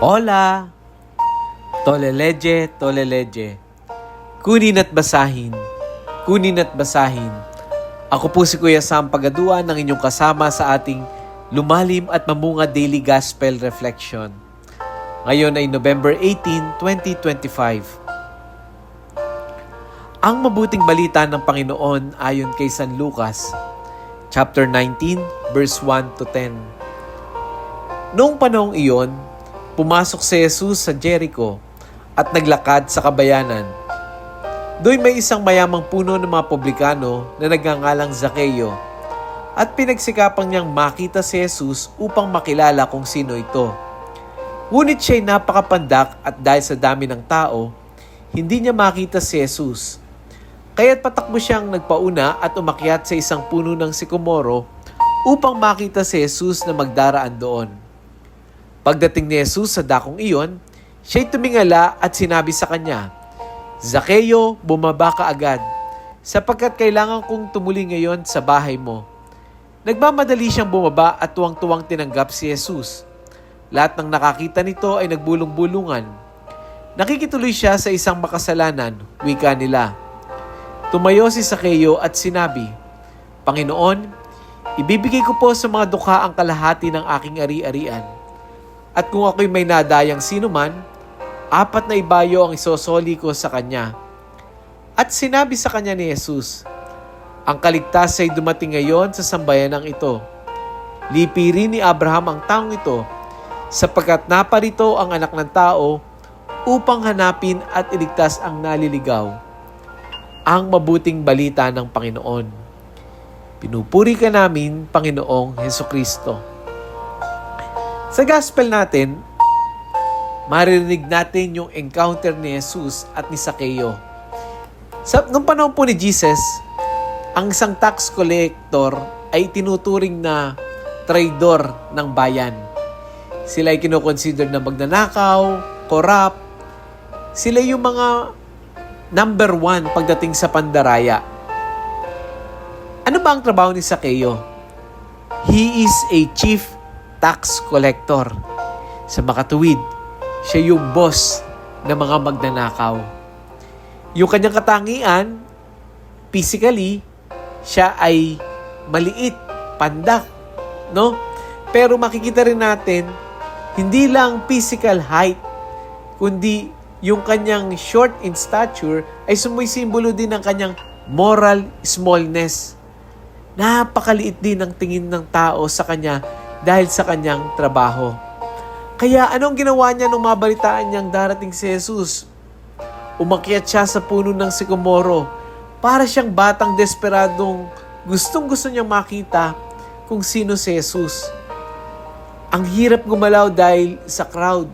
Hola! Toleleje, toleleje. Kunin at basahin. Kunin at basahin. Ako po si Kuya Sam Pagaduan ng inyong kasama sa ating lumalim at mamunga daily gospel reflection. Ngayon ay November 18, 2025. Ang mabuting balita ng Panginoon ayon kay San Lucas, chapter 19, verse 1 to 10. Noong panahong iyon, pumasok si Jesus sa Jericho at naglakad sa kabayanan. Do'y may isang mayamang puno ng mga publikano na nagngangalang Zaccheo at pinagsikapang niyang makita si Jesus upang makilala kung sino ito. Ngunit siya'y napakapandak at dahil sa dami ng tao, hindi niya makita si Jesus. Kaya't patakbo siyang nagpauna at umakyat sa isang puno ng sikomoro upang makita si Jesus na magdaraan doon. Pagdating ni Jesus sa dakong iyon, siya'y tumingala at sinabi sa kanya, "Zaccheo, bumaba ka agad, sapagkat kailangan kong tumuli ngayon sa bahay mo." Nagmamadali siyang bumaba at tuwang-tuwang tinanggap si Jesus. Lahat ng nakakita nito ay nagbulong-bulungan. Nakikituloy siya sa isang makasalanan, wika nila. Tumayo si Zaccheo at sinabi, "Panginoon, ibibigay ko po sa mga dukha ang kalahati ng aking ari-arian. At kung ako'y may nadayang sinuman, 4 na ibayo ang isosoli ko sa kanya." At sinabi sa kanya ni Jesus, "Ang kaligtas ay dumating ngayon sa sambayanang ito. Lipirin ni Abraham ang taong ito, sapagkat naparito ang anak ng tao upang hanapin at iligtas ang naliligaw." Ang mabuting balita ng Panginoon. Pinupuri ka namin, Panginoong Hesukristo. Sa gospel natin, maririnig natin yung encounter ni Jesus at ni Zaccheo. Nung panahon po ni Jesus, ang isang tax collector ay tinuturing na traidor ng bayan. Sila ay kinoconsider na magnanakaw, corrupt. Sila yung mga number 1 pagdating sa pandaraya. Ano ba ang trabaho ni Zaccheo? He is a chief tax collector. Sa makatuwid, siya yung boss ng mga magnanakaw. Yung kanyang katangian, physically, siya ay maliit, pandak, no? Pero makikita rin natin, hindi lang physical height, kundi yung kanyang short in stature ay sumisimbolo din ng kanyang moral smallness. Napakaliit din ang tingin ng tao sa kanya dahil sa kanyang trabaho. Kaya anong ginawa niya nung mabalitaan niyang darating si Jesus? Umakyat siya sa puno ng sikomoro para siyang batang desperadong gustong-gusto niyang makita kung sino si Jesus. Ang hirap gumalaw dahil sa crowd.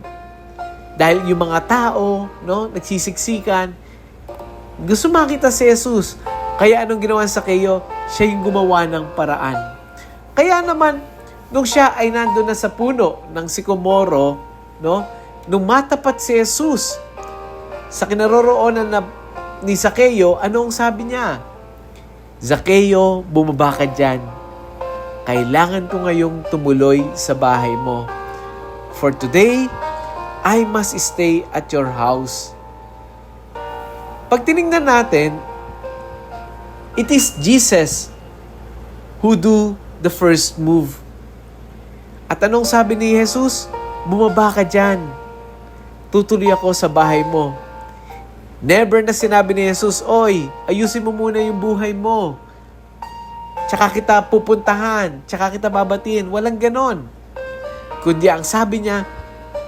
Dahil yung mga tao, nagsisiksikan, gusto makita si Jesus. Kaya anong ginawa sa Zaccheo? Siya yung gumawa ng paraan. Kaya naman, nung siya ay nandun na sa puno ng sikomoro, nung matapat si Jesus sa kinaroroonan ni Zaccheo, anong sabi niya? "Zaccheo, bumaba ka dyan. Kailangan ko ngayong tumuloy sa bahay mo. For today, I must stay at your house." Pag tinignan natin, it is Jesus who do the first move. At anong sabi ni Jesus? "Bumaba ka dyan. Tutuloy ako sa bahay mo." Never na sinabi ni Jesus, "Oy, ayusin mo muna yung buhay mo. Tsaka kita pupuntahan, tsaka kita babatiin." Walang ganon. Kundi ang sabi niya,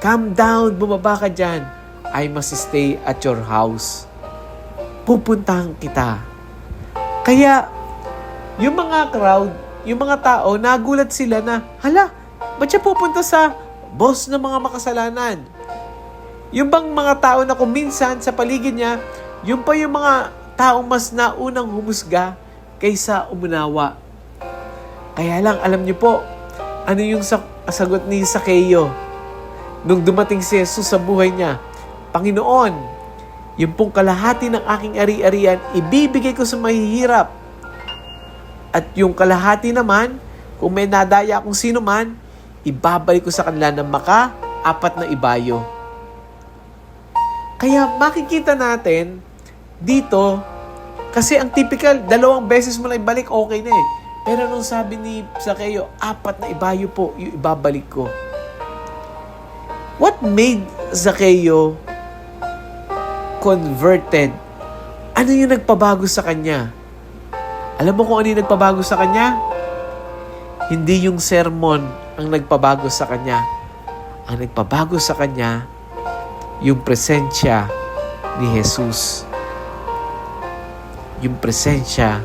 "Calm down, bumaba ka dyan. I must stay at your house. Pupuntahan kita." Kaya, yung mga crowd, yung mga tao, nagulat sila na, hala, ba't siya pupunta sa boss ng mga makasalanan? Yung bang mga tao na kuminsan sa paligid niya, yung pa yung mga taong mas naunang humusga kaysa umunawa. Kaya lang, alam niyo po, ano yung sagot ni Zaccheo? Nung dumating si Jesus sa buhay niya, "Panginoon, yung pong kalahati ng aking ari-arian, ibibigay ko sa mahihirap. At yung kalahati naman, kung may nadaya akong sino man, ibabalik ko sa kanila ng 4 na ibayo. Kaya makikita natin dito, kasi ang typical, 2 beses mo na ibalik, okay na eh. Pero nung sabi ni Zaccheo, 4 na ibayo po, yung ibabalik ko. What made Zaccheo converted? Ano yung nagpabago sa kanya? Alam mo kung ano yung nagpabago sa kanya? Hindi yung sermon ang nagpabago sa kanya. Ang nagpabago sa kanya, yung presensya ni Jesus. Yung presensya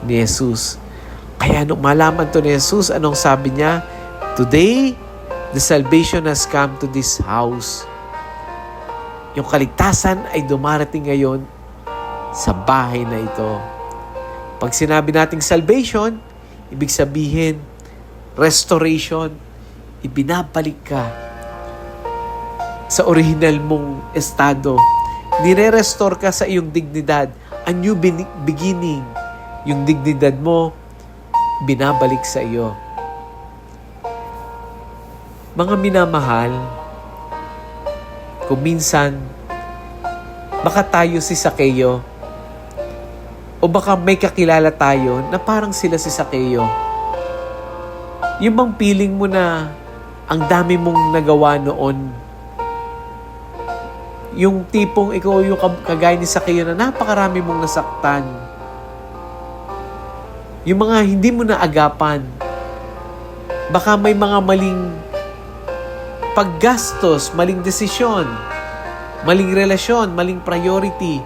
ni Jesus. Kaya nung malaman to ni Jesus, anong sabi niya? Today, the salvation has come to this house. Yung kaligtasan ay dumarating ngayon sa bahay na ito. Pag sinabi nating salvation, ibig sabihin, restoration, ibinabalik ka sa original mong estado. Nire-restore ka sa iyong dignidad. A new beginning. Yung dignidad mo, binabalik sa iyo. Mga minamahal, kung minsan, baka tayo si Zaccheo, o baka may kakilala tayo na parang sila si Zaccheo. Yung bang feeling mo na ang dami mong nagawa noon. Yung tipong ikaw yung kagaya ni Zaccheo na napakarami mong nasaktan. Yung mga hindi mo naagapan. Baka may mga maling paggastos, maling desisyon, maling relasyon, maling priority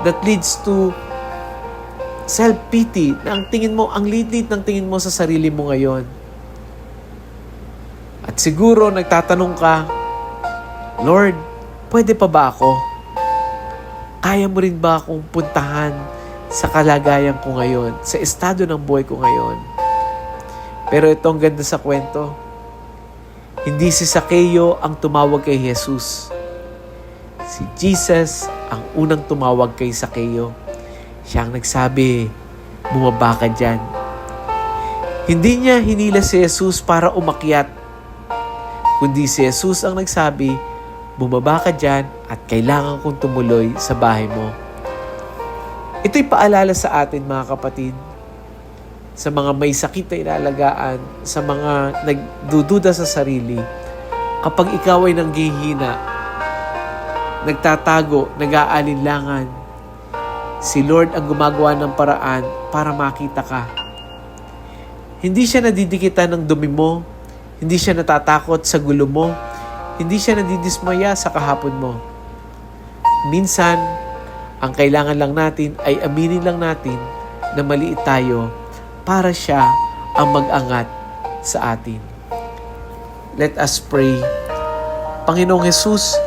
that leads to self-pity na ang tingin mo, ang liit-liit ng tingin mo sa sarili mo ngayon. At siguro nagtatanong ka, Lord, pwede pa ba ako? Kaya mo rin ba akong puntahan sa kalagayan ko ngayon, sa estado ng buhay ko ngayon? Pero ito ang ganda sa kwento. Hindi si Zaccheo ang tumawag kay Jesus. Si Jesus ang unang tumawag kay Zaccheo. Siya ang nagsabi, bumaba ka dyan. Hindi niya hinila si Jesus para umakyat, kundi si Jesus ang nagsabi, bumaba ka dyan at kailangan kong tumuloy sa bahay mo. Ito'y paalala sa atin, mga kapatid, sa mga may sakit na inalagaan, sa mga nagdududa sa sarili. Kapag ikaw ay nanghihina, nagtatago, nag-aalinlangan, si Lord ang gumagawa ng paraan para makita ka. Hindi siya nadidikitan ng dumi mo, hindi siya natatakot sa gulo mo, hindi siya nadidismaya sa kahapon mo. Minsan, ang kailangan lang natin ay aminin lang natin na maliit tayo para siya ang mag-angat sa atin. Let us pray. Panginoong Jesus,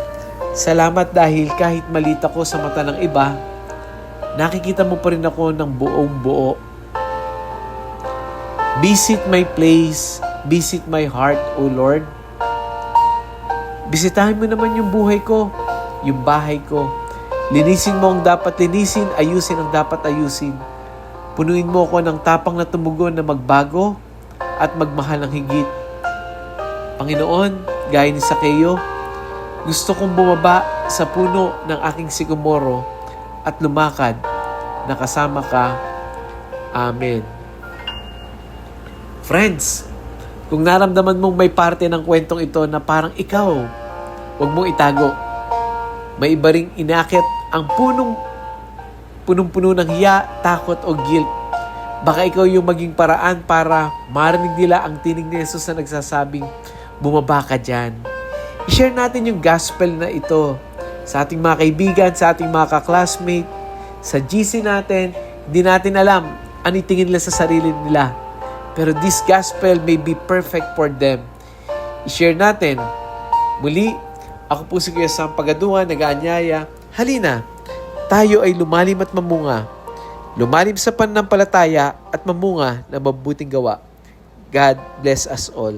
salamat dahil kahit maliit ako sa mata ng iba, nakikita mo pa rin ako ng buong buo. Visit my place, visit my heart, O Lord. Bisitahin mo naman yung buhay ko, yung bahay ko. Linisin mo ang dapat linisin, ayusin ang dapat ayusin. Punuin mo ako ng tapang na tumugon na magbago at magmahal ng higit. Panginoon, gaya ni Zaccheo, gusto kong bumaba sa puno ng aking sikomoro at lumakad na kasama ka. Amen. Friends, kung naramdaman mong may parte ng kwentong ito na parang ikaw, huwag mong itago. May iba ring inakit ang punong-puno ng hiya, takot o guilt. Baka ikaw yung maging paraan para marinig nila ang tinig ni Jesus na nagsasabing, bumaba ka dyan. I-share natin yung gospel na ito sa ating mga kaibigan, sa ating mga kaklasmate, sa GC natin. Hindi natin alam ano tingin nila sa sarili nila. Pero this gospel may be perfect for them. I-share natin. Muli, ako po si Kuya Sam Pagaduan, nag-aanyaya. Halina, tayo ay lumalim at mamunga. Lumalim sa pananampalataya at mamunga na mabuting gawa. God bless us all.